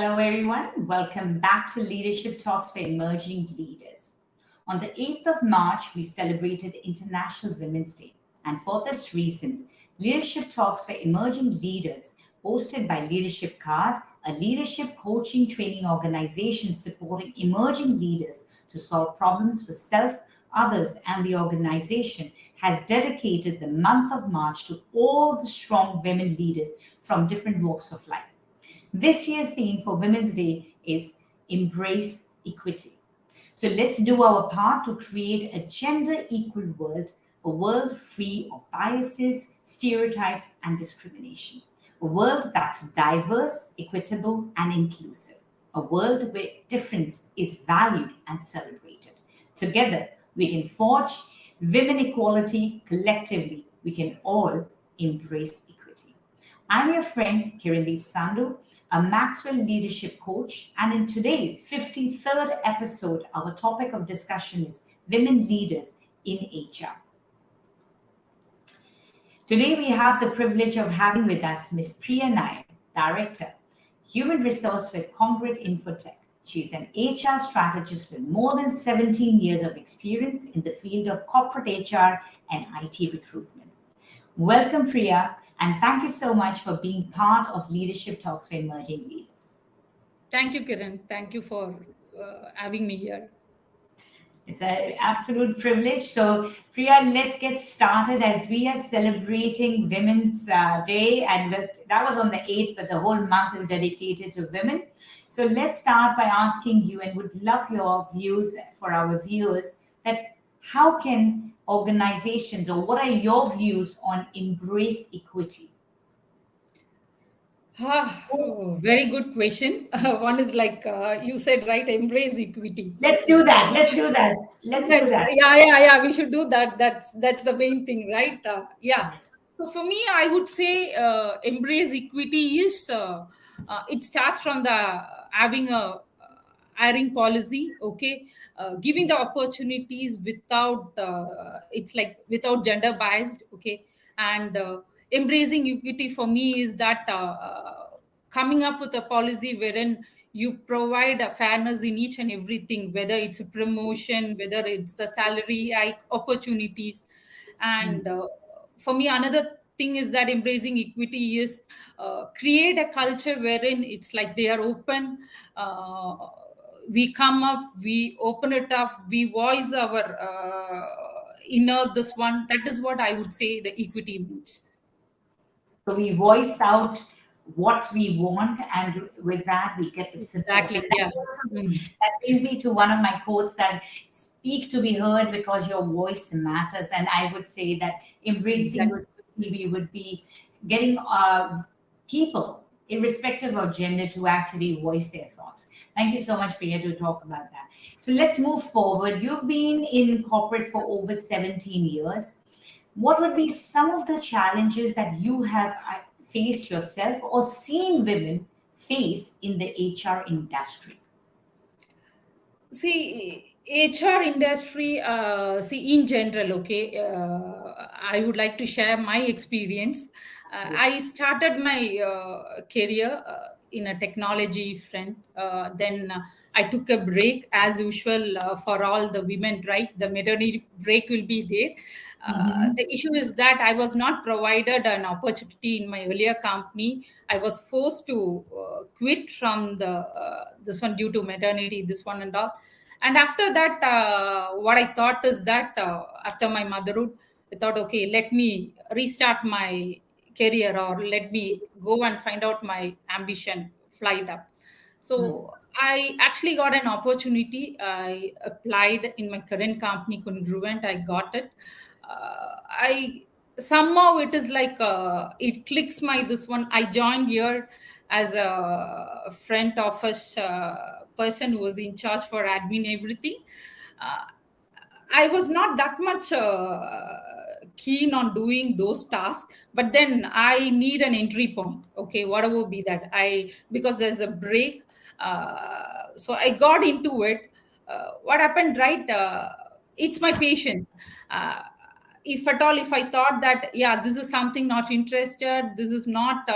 Hello, everyone. Welcome back to Leadership Talks for Emerging Leaders. On the 8th of March, we celebrated International Women's Day. And for this reason, Leadership Talks for Emerging Leaders, hosted by Leadership Card, a leadership coaching training organization supporting emerging leaders to solve problems for self, others, and the organization, has dedicated the month of March to all the strong women leaders from different walks of life. This year's theme for Women's Day is Embrace Equity. So let's do our part to create a gender equal world, a world free of biases, stereotypes, and discrimination. A world that's diverse, equitable, and inclusive. A world where difference is valued and celebrated. Together, we can forge women equality collectively. We can all embrace equity. I'm your friend, Kirandeep Sandhu, a Maxwell leadership coach, and in today's 53rd episode, our topic of discussion is women leaders in HR. Today, we have the privilege of having with us Ms Priya Nair, Director, Human Resource with Congruent-Info-Tech. She's an HR strategist with more than 17 years of experience in the field of corporate HR and IT recruitment. Welcome, Priya, and thank you so much for being part of Leadership Talks for Emerging Leaders. Thank you, Kiran. Thank you for having me here. It's an absolute privilege. So, Priya, let's get started as we are celebrating Women's Day, and that was on the 8th, but the whole month is dedicated to women. So let's start by asking you, and would love your views for our viewers, that how can organizations, or what are your views on embrace equity? Very good question. One is like you said, right? Embrace equity. Let's do that. Yeah. We should do that. That's the main thing, right? Yeah. So for me, I would say embrace equity is it starts from the having a hiring policy, okay, giving the opportunities without it's like without gender biased, okay, and embracing equity for me is that coming up with a policy wherein you provide a fairness in each and everything, whether it's a promotion, whether it's the salary hike opportunities. And for me, another thing is that embracing equity is create a culture wherein it's like they are open, we come up, we open it up, we voice our inner this one. That is what I would say the equity means. So we voice out what we want, and with that we get the support. Exactly. Yeah. That brings me to one of my quotes, that speak to be heard because your voice matters. And I would say that embracing equity, we would be getting people, irrespective of gender, to actually voice their thoughts. Thank you so much, Priya, to talk about that. So let's move forward. You've been in corporate for over 17 years. What would be some of the challenges that you have faced yourself or seen women face in the HR industry? See, HR industry, in general, okay, I would like to share my experience. I started my career in a technology front. Then I took a break as usual for all the women, right? The maternity break will be there. The issue is that I was not provided an opportunity in my earlier company. I was forced to quit from the this one due to maternity, this one and all. And after that, what I thought is that after my motherhood, I thought, okay, let me restart my career, or let me go and find out my ambition, fly it up. So I actually got an opportunity. I applied in my current company, Congruent. I got it. I somehow it is like it clicks my this one. I joined here as a front office person who was in charge for admin everything. I was not that much keen on doing those tasks, but then I need an entry point. Okay, whatever be that, because there's a break, so I got into it. What happened, right? It's my patience. if at all, if I thought that, yeah, this is something not interested, this is not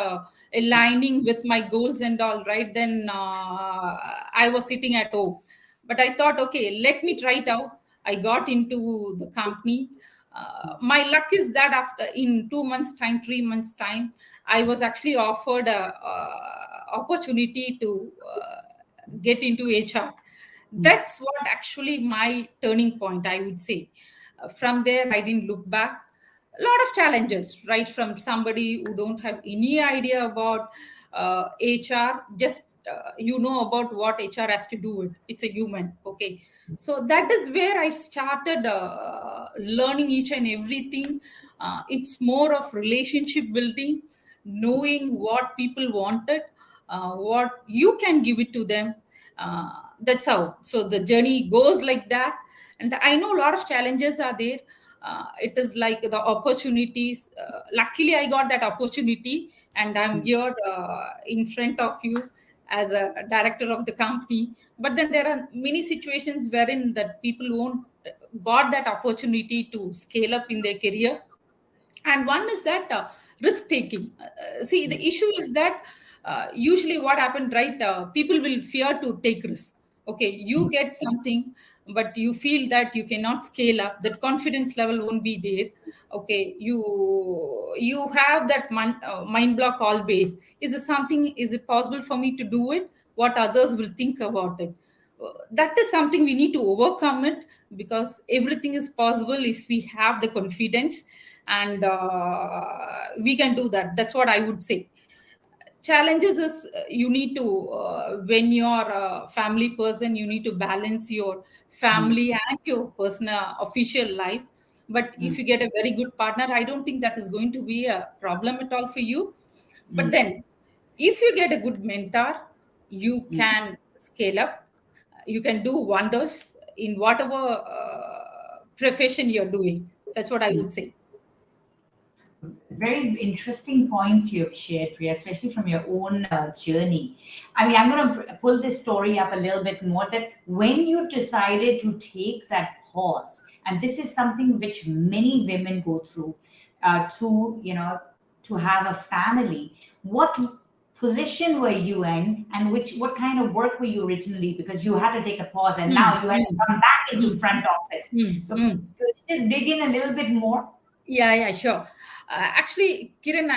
aligning with my goals and all, right, then I was sitting at home. But I thought, okay, let me try it out. I got into the company. My luck is that after in 2 months time, 3 months time, I was actually offered a opportunity to get into HR. That's what actually my turning point, I would say. From there, I didn't look back. A lot of challenges, right? From somebody who don't have any idea about HR, just about what HR has to do with. It's a human, okay. So that is where I started learning each and everything. It's more of relationship building, knowing what people wanted, what you can give it to them. That's how. So the journey goes like that. And I know a lot of challenges are there. It is like the opportunities. Luckily, I got that opportunity, and I'm here in front of you as a director of the company. But then there are many situations wherein that people won't got that opportunity to scale up in their career. And one is that risk taking. See, the issue is that usually what happened, right, people will fear to take risk. Okay, you get something, but you feel that you cannot scale up, that confidence level won't be there. Okay, you have that mind block always. Is it something, is it possible for me to do it? What others will think about it? That is something we need to overcome it, because everything is possible if we have the confidence, and we can do that. That's what I would say. Challenges is you need to when you're a family person, you need to balance your family and your personal official life. But if you get a very good partner, I don't think that is going to be a problem at all for you. But then if you get a good mentor, you can scale up, you can do wonders in whatever profession you're doing. That's what I would say. Very interesting point you've shared, Priya, especially from your own journey. I mean, I'm going to pull this story up a little bit more, that when you decided to take that pause, and this is something which many women go through, to have a family. What position were you in, and what kind of work were you originally? Because you had to take a pause, and now you had to come back into front office. So, Mm. could you just dig in a little bit more? Yeah, sure. Actually, Kiran,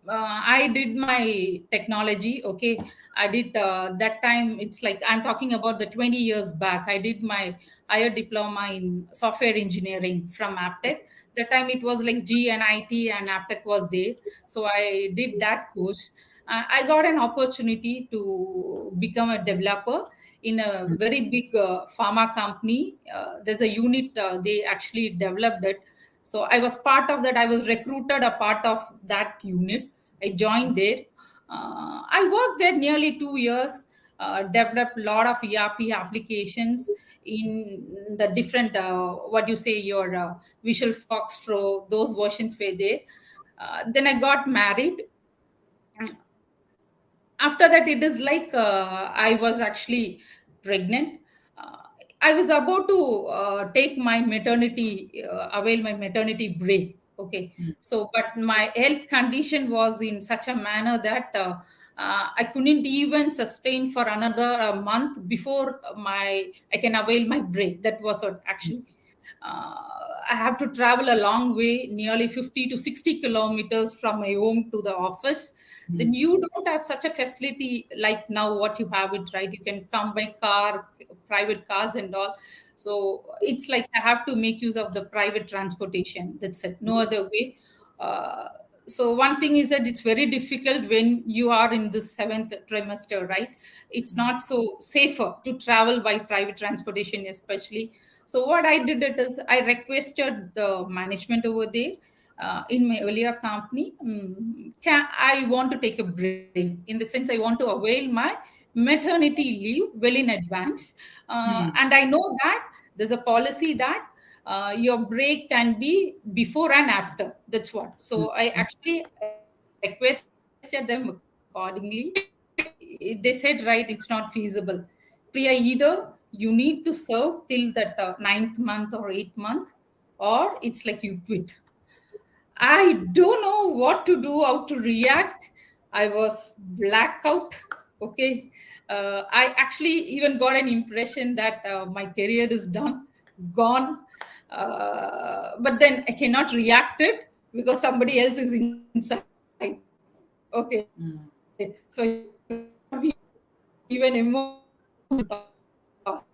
I did my technology. Okay, I did that time. It's like I'm talking about the 20 years back. I did my higher diploma in software engineering from Aptech. That time it was like G and IT, and Aptech was there. So I did that course. I got an opportunity to become a developer in a very big pharma company. There's a unit, they actually developed it. So I was part of that. I was recruited a part of that unit. I joined there. I worked there nearly 2 years. Developed a lot of ERP applications in the different what you say, your Visual Fox Pro. Those versions were there. Then I got married. After that, it is like I was actually pregnant. uh, I was about to take my maternity avail my maternity break. Okay, so but my health condition was in such a manner that I couldn't even sustain for another month before my I can avail my break. That was what actually I have to travel a long way, nearly 50 to 60 kilometers from my home to the office. Then you don't have such a facility like now what you have it, right? You can come by car, private cars and all. So it's like I have to make use of the private transportation. That's it. No other way. Uh, so one thing is that it's very difficult when you are in the seventh trimester, right? It's not so safer to travel by private transportation, especially. So what I did it is I requested the management over there in my earlier company. I want to take a break, in the sense I want to avail my maternity leave well in advance. And I know that there's a policy that your break can be before and after. That's what. So I actually requested them accordingly. They said, right, it's not feasible. Priya, either you need to serve till that ninth month or 8th month, or or it's like you quit. I don't know what to do, how to react. I was blackout. Okay. I actually even got an impression that my career is done, gone. But then I cannot react it because somebody else is inside. Okay. So I cannot be even emotional talk.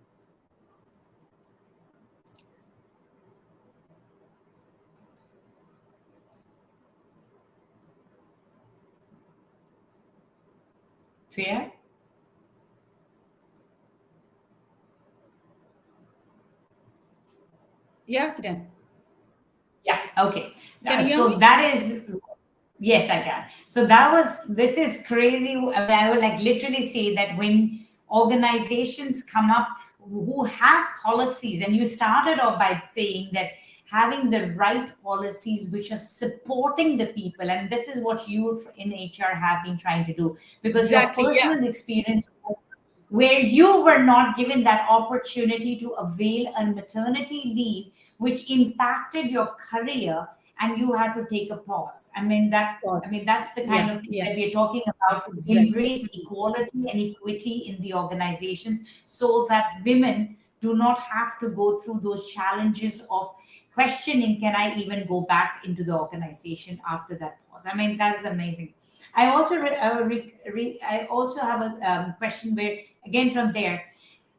Priya? Yeah, Kiran. Yeah, okay. Can you hear So me? that is, yes, I can. So this is crazy. I mean, I would like literally say that when organizations come up who have policies, and you started off by saying that having the right policies which are supporting the people, and this is what you in HR have been trying to do, because your Exactly. Yeah. personal experience where you were not given that opportunity to avail a maternity leave which impacted your career, and you had to take a pause. I Pause. mean that's the kind Yeah. of thing Yeah. that we're talking about. Exactly. Embrace equality and equity in the organizations so that women do not have to go through those challenges of questioning, can I even go back into the organization after that pause? I mean, that is amazing. I also have a question where, again, from there,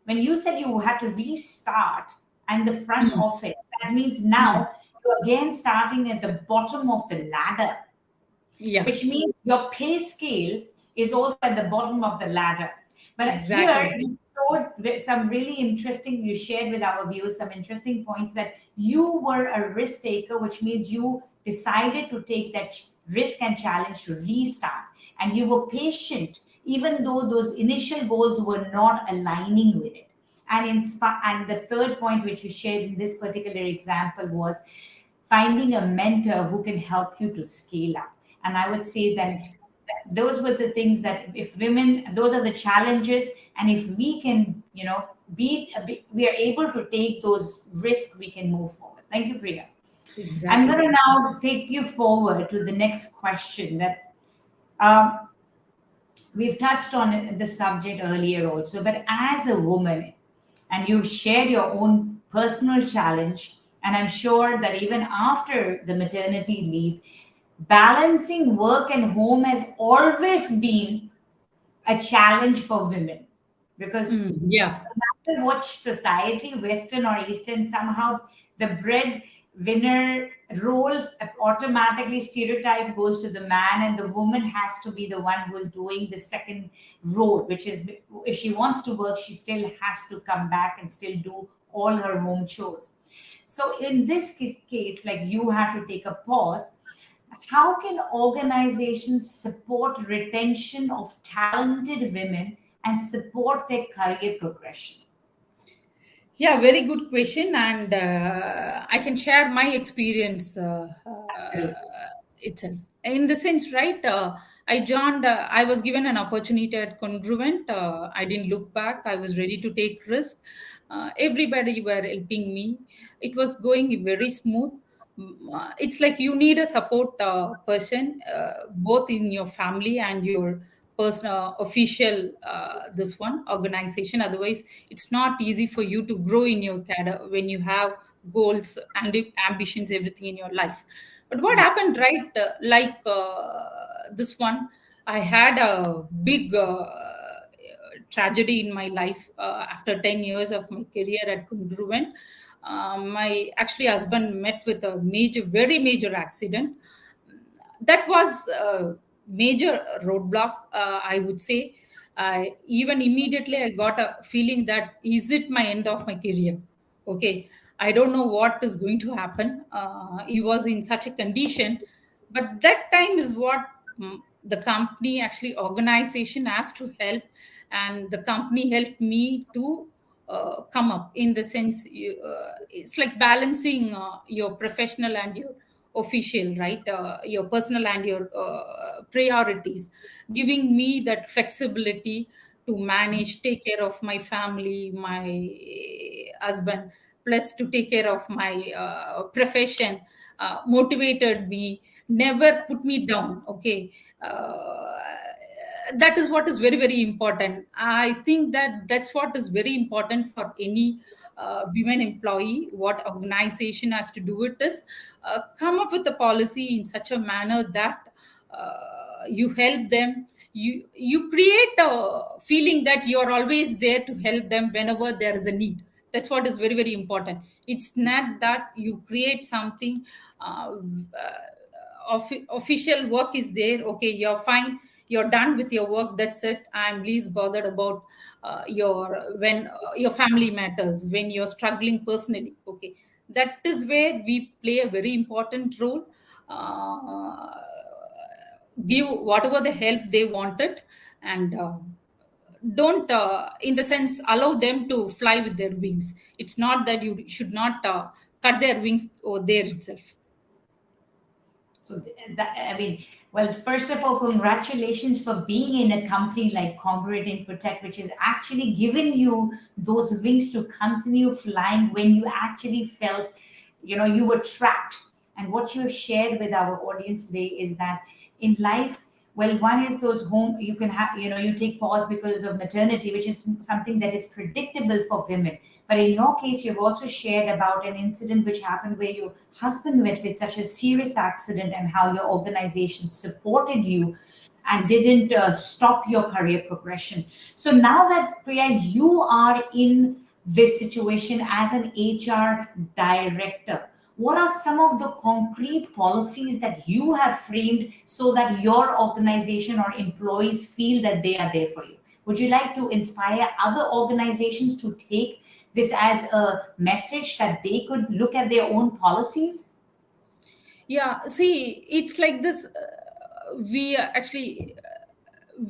when you said you had to restart and the front Mm. office, that means Mm. now you're again starting at the bottom of the ladder, Yeah. which means your pay scale is also at the bottom of the ladder. But here Exactly. you showed some really interesting, you shared with our viewers some interesting points that you were a risk taker, which means you decided to take that risk and challenge to restart. And you were patient, even though those initial goals were not aligning with it. And the third point, which you shared in this particular example, was finding a mentor who can help you to scale up. And I would say that those were the things that if women, those are the challenges, and if we can, we are able to take those risks, we can move forward. Thank you, Priya. I'm going Exactly. to now take you forward to the next question that um, we've touched on the subject earlier also, but as a woman, and you've shared your own personal challenge, and I'm sure that even after the maternity leave, balancing work and home has always been a challenge for women, because Mm. Yeah. no matter what society, Western or Eastern, somehow the breadwinner role automatically stereotype goes to the man, and the woman has to be the one who is doing the second role, which is if she wants to work, she still has to come back and still do all her home chores. So in this case, like you have to take a pause. How can organizations support retention of talented women and support their career progression? Yeah, very good question, and I can share my experience Absolutely. itself. In the sense, right? I joined. I was given an opportunity at Congruent. I didn't look back. I was ready to take risk. Everybody were helping me. It was going very smooth. It's like you need a support person, both in your family and your personal official this one organization. Otherwise it's not easy for you to grow in your career when you have goals and ambitions, everything in your life. But what happened, right? This one, I had a big tragedy in my life after 10 years of my career at Congruent. My actually husband met with a major, very major accident. That was a major roadblock, I would say. Even immediately I got a feeling that is it my end of my career? Okay, I don't know what is going to happen. He was in such a condition, but that time is what the company, actually organization, asked to help, and the company helped me to come up. In the sense, it's like balancing your professional and your official, right? Your personal and your priorities, giving me that flexibility to manage, take care of my family, my husband, plus to take care of my profession, motivated me, never put me down. Okay. That is what is very, very important. I think that that's what is very important for any women employee. What organization has to do it is come up with a policy in such a manner that you help them, you create a feeling that you are always there to help them whenever there is a need. That's what is very, very important. It's not that you create something official work is there, okay, you're fine, you're done with your work, that's it, I'm least bothered about your family matters, when you're struggling personally. Okay, that is where we play a very important role. uh, Give whatever the help they wanted, and don't in the sense allow them to fly with their wings. It's not that you should not cut their wings or there itself. So that, I mean, well, first of all, congratulations for being in a company like Congruent-Info-Tech, which has actually given you those wings to continue flying when you actually felt, you were trapped. And what you have shared with our audience today is that in life, well, one is those home, you can have, you take pause because of maternity, which is something that is predictable for women. But in your case, you've also shared about an incident which happened where your husband went with such a serious accident and how your organization supported you and didn't stop your career progression. So now that, Priya, you are in this situation as an HR director, what are some of the concrete policies that you have framed so that your organization or employees feel that they are there for you? Would you like to inspire other organizations to take this as a message that they could look at their own policies? Yeah, see, it's like this. We actually,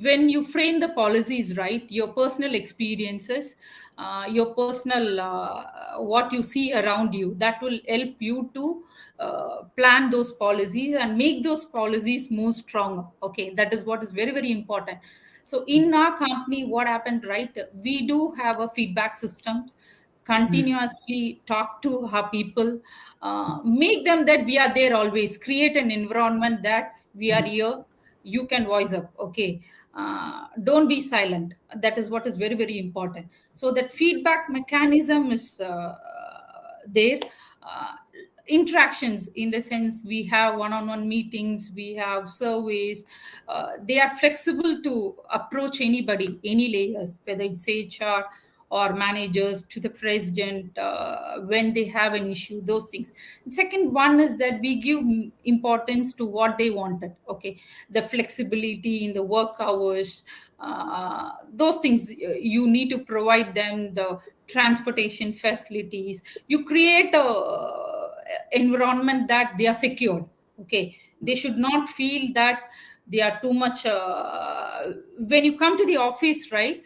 when you frame the policies, right, your personal experiences, your personal, what you see around you, that will help you to plan those policies and make those policies more stronger. Okay, that is what is very, very important. So in our company, what happened, right, we do have a feedback systems, continuously talk to our people, make them that we are there always, create an environment that we are here, you can voice up. Okay, don't be silent. That is what is very, very important. So that feedback mechanism is there. uh, Interactions, in the sense we have one-on-one meetings, we have surveys. They are flexible to approach anybody, any layers, whether it's HR or managers to the president, when they have an issue, those things. Second one is that we give importance to what they wanted. Okay, the flexibility in the work hours, those things, you need to provide them the transportation facilities. You create a environment that they are secure. Okay, they should not feel that they are too much when you come to the office, right,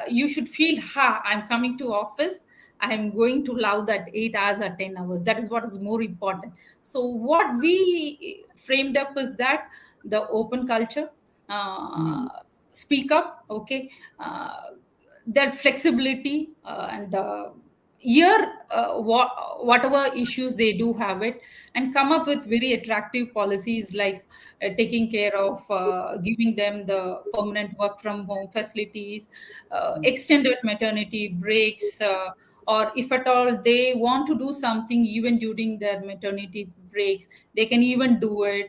you should feel, ha, I'm coming to office, I'm going to love that 8 hours or 10 hours. That is what is more important. So what we framed up is that the open culture, uh, speak up. Okay, that flexibility, and here, whatever issues they do have it, and come up with very attractive policies, like taking care of, giving them the permanent work from home facilities, extended maternity breaks, or if at all they want to do something even during their maternity breaks, they can even do it.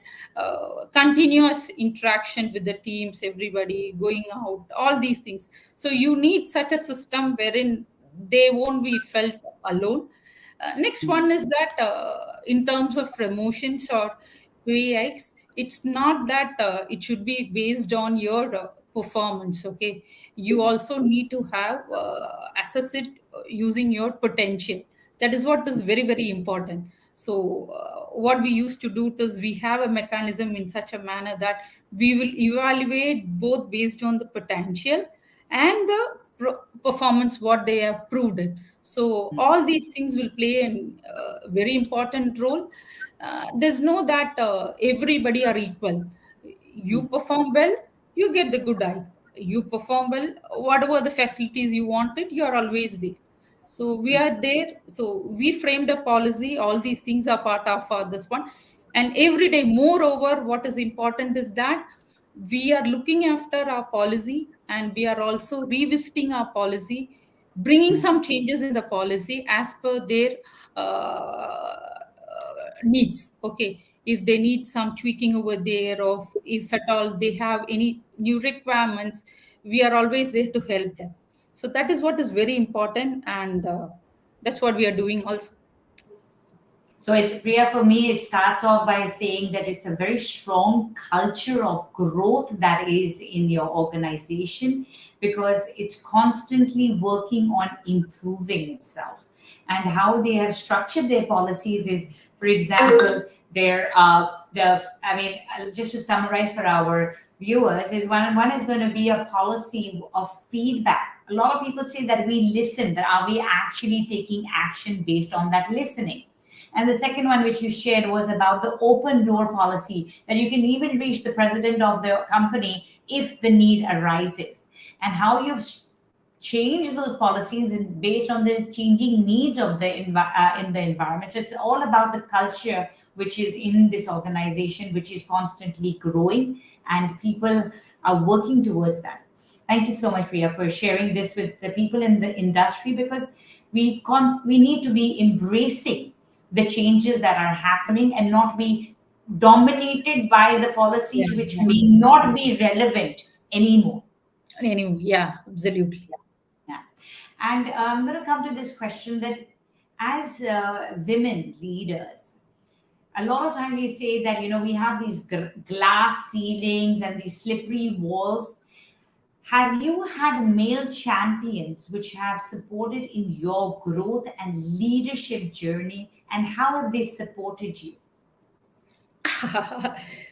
Continuous interaction with the teams, everybody going out, all these things. So you need such a system wherein they won't be felt alone. Next one is that, in terms of promotions or pay hikes, it's not that it should be based on your performance. Okay, you also need to have, assess it using your potential. That is what is very, very important. So what we used to do is we have a mechanism in such a manner that we will evaluate both based on the potential and the performance what they have proved it. So all these things will play a very important role. There's no that everybody are equal. You perform well, you get the good eye. You perform well, whatever the facilities you wanted, you're always there. So we are there. So we framed a policy. All these things are part of this one. And every day, moreover, what is important is that we are looking after our policy, and we are also revisiting our policy, bringing Mm. some changes in the policy as per their uh, needs. Okay. If they need some tweaking over there, or if at all they have any new requirements, we are always there to help them. So that is what is very important, and that's what we are doing also. So, Priya, for me, it starts off by saying that it's a very strong culture of growth that is in your organization, because it's constantly working on improving itself. And how they have structured their policies is, for example, just to summarize for our viewers, is one is going to be a policy of feedback. A lot of people say that we listen, but are we actually taking action based on that listening? And the second one, which you shared, was about the open door policy, that you can even reach the president of the company if the need arises, and how you've changed those policies based on the changing needs of in the environment. So it's all about the culture which is in this organization, which is constantly growing, and people are working towards that. Thank you so much, Ria, for sharing this with the people in the industry, because we need to be embracing the changes that are happening and not be dominated by the Yeah, policies which yeah. may not be relevant anymore. Anyway, yeah, absolutely. Yeah. And I'm going to come to this question that, as women leaders, a lot of times we say that, we have these glass ceilings and these slippery walls. Have you had male champions which have supported in your growth and leadership journey, and how have they supported you?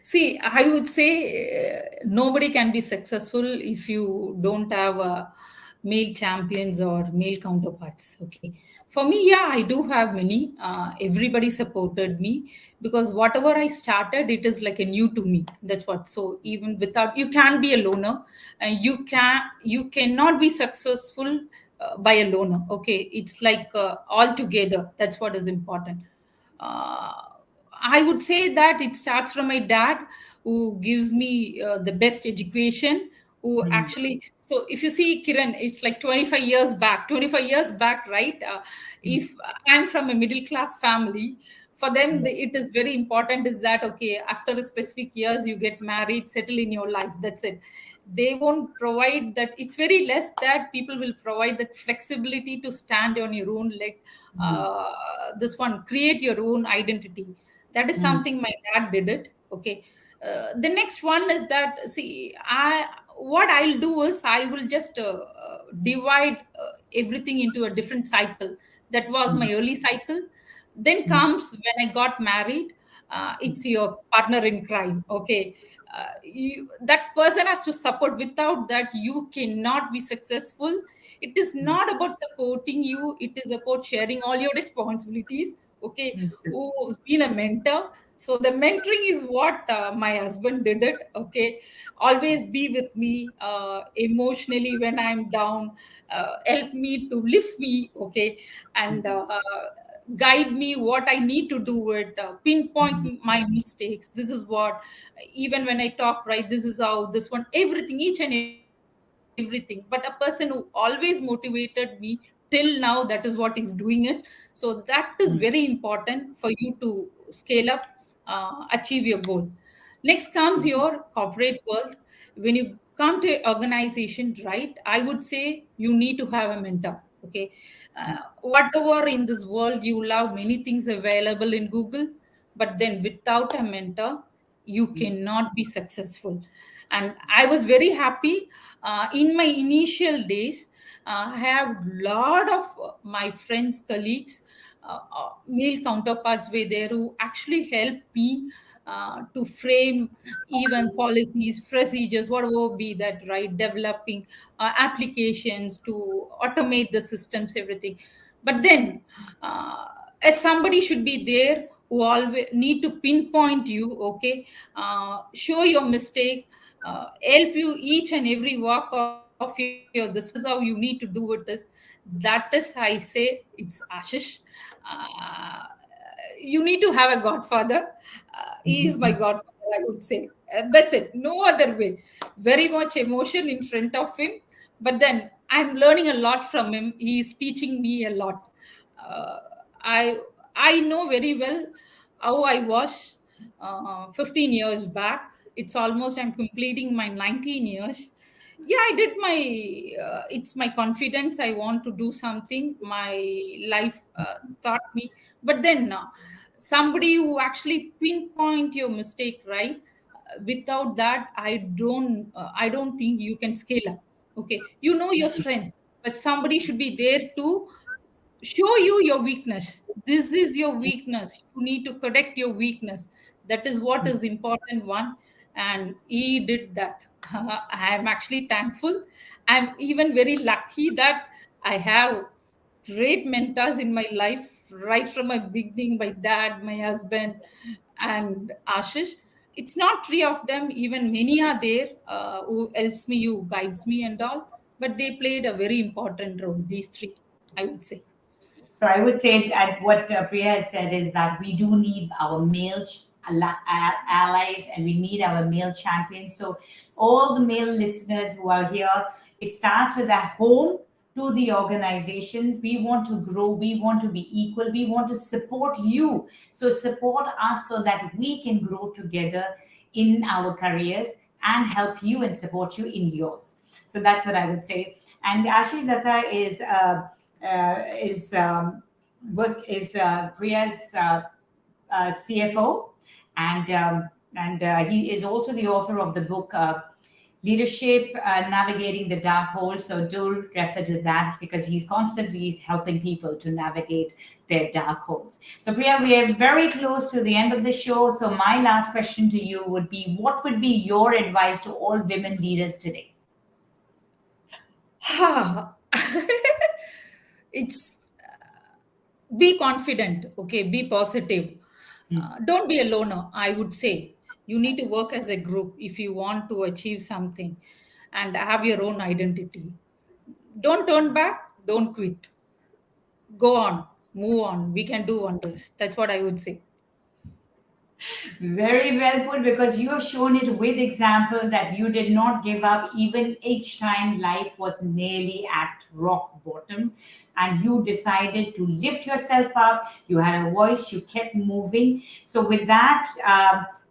See, I would say nobody can be successful if you don't have male champions or male counterparts. Okay. For me, yeah, I do have many. Everybody supported me, because whatever I started, it is like a new to me. That's what. So even without, you can be a loner, and you cannot be successful by a loner. Okay. It's like all together. That's what is important. uh, I would say that it starts from my dad, who gives me the best education. Who Mm, actually, so if you see Kiran, it's like 25 years back, 25 years back, right? mm, If I'm from a middle class family, for them, yes, it is very important is that, okay, after a specific years, you get married, settle in your life. That's it. They won't provide that. It's very less that people will provide that flexibility to stand on your own leg. mm, This one, create your own identity. That is mm, something my dad did it. Okay. The next one is that, see, I what I'll do is I will just divide everything into a different cycle. That was mm, my early cycle. Then mm, comes when I got married. It's your partner in crime. Okay. That person has to support. Without that, you cannot be successful. It is mm, not about supporting you, it is about sharing all your responsibilities. Okay. mm, Who's been a mentor? So the mentoring is what my husband did it. Okay. Always be with me emotionally when I'm down, help me to lift me. Okay. And guide me what I need to do it, mm, pinpoint my mistakes. This is what, even when I talk, right, this is how, this one, everything, each and everything. But a person who always motivated me till now, that is what is doing it. So that is very mm, important for you to scale up, achieve your goal. Next comes mm, your corporate world. When you come to an organization, right, I would say you need to have a mentor. Okay. Whatever in this world, you will have many things available in Google, but then without a mentor, you mm, cannot be successful. And I was very happy in my initial days. I have lot of my friends, colleagues, male counterparts were there who actually helped me to frame even policies, procedures, whatever be that, right? Developing applications to automate the systems, everything. But then, uh, as somebody should be there who always need to pinpoint you, okay, show your mistake, help you each and every walk of the way. this is how you need to do it is, that is, I say, it's Ashish. uh, you need to have a godfather. He is my godfather, I would say. That's it, no other way. Very much emotion in front of him, but then I'm learning a lot from him. He is teaching me a lot. uh, i I know very well how I was 15 years back. It's almost, I'm completing my 19 years. Yeah, I did my it's my confidence, I want to do something, my life taught me. But then somebody who actually pinpoint your mistake, right? Without that, I don't think you can scale up. Okay, you know your strength, but somebody should be there to show you your weakness. This is your weakness, you need to correct your weakness. That is what is important one. And he did that. I am actually thankful. I'm even very lucky that I have great mentors in my life, right from my beginning, my dad, my husband, and Ashish. It's not three of them, even many are there who helps me, who guides me and all, but they played a very important role, these three, I would say. So I would say that what Priya has said is that we do need our male allies, and we need our male champions. So all the male listeners who are here, it starts with at home to the organization. We want to grow. We want to be equal. We want to support you. So support us so that we can grow together in our careers and help you and support you in yours. So that's what I would say. And Ashish Datta is Priya's CFO, and he is also the author of the book Leadership Navigating the Dark Hole. So do refer to that because he's constantly helping people to navigate their dark holes. So Priya, we are very close to the end of the show. So my last question to you would be: what would be your advice to all women leaders today? It's be confident, okay, be positive. Don't be a loner, I would say. You need to work as a group if you want to achieve something and have your own identity. Don't turn back, don't quit. Go on, move on. We can do wonders. That's what I would say. Very well put, because you have shown it with example that you did not give up even each time life was nearly at rock bottom, and you decided to lift yourself up. You had a voice, you kept moving. So, with that,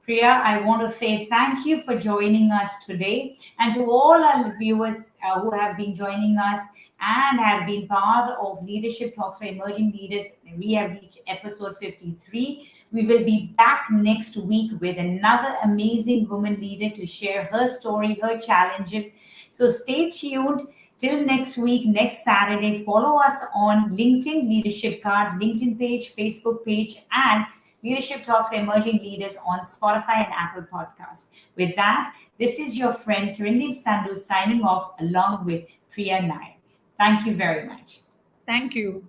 Priya, I want to say thank you for joining us today, and to all our viewers who have been joining us and have been part of Leadership Talks for Emerging Leaders. We have reached episode 53. We will be back next week with another amazing woman leader to share her story, her challenges. So stay tuned. Till next week, next Saturday, follow us on LinkedIn, Leadership Card, LinkedIn page, Facebook page, and Leadership Talks for Emerging Leaders on Spotify and Apple Podcasts. With that, this is your friend Kirandeep Sandhu signing off along with Priya Nair. Thank you very much. Thank you.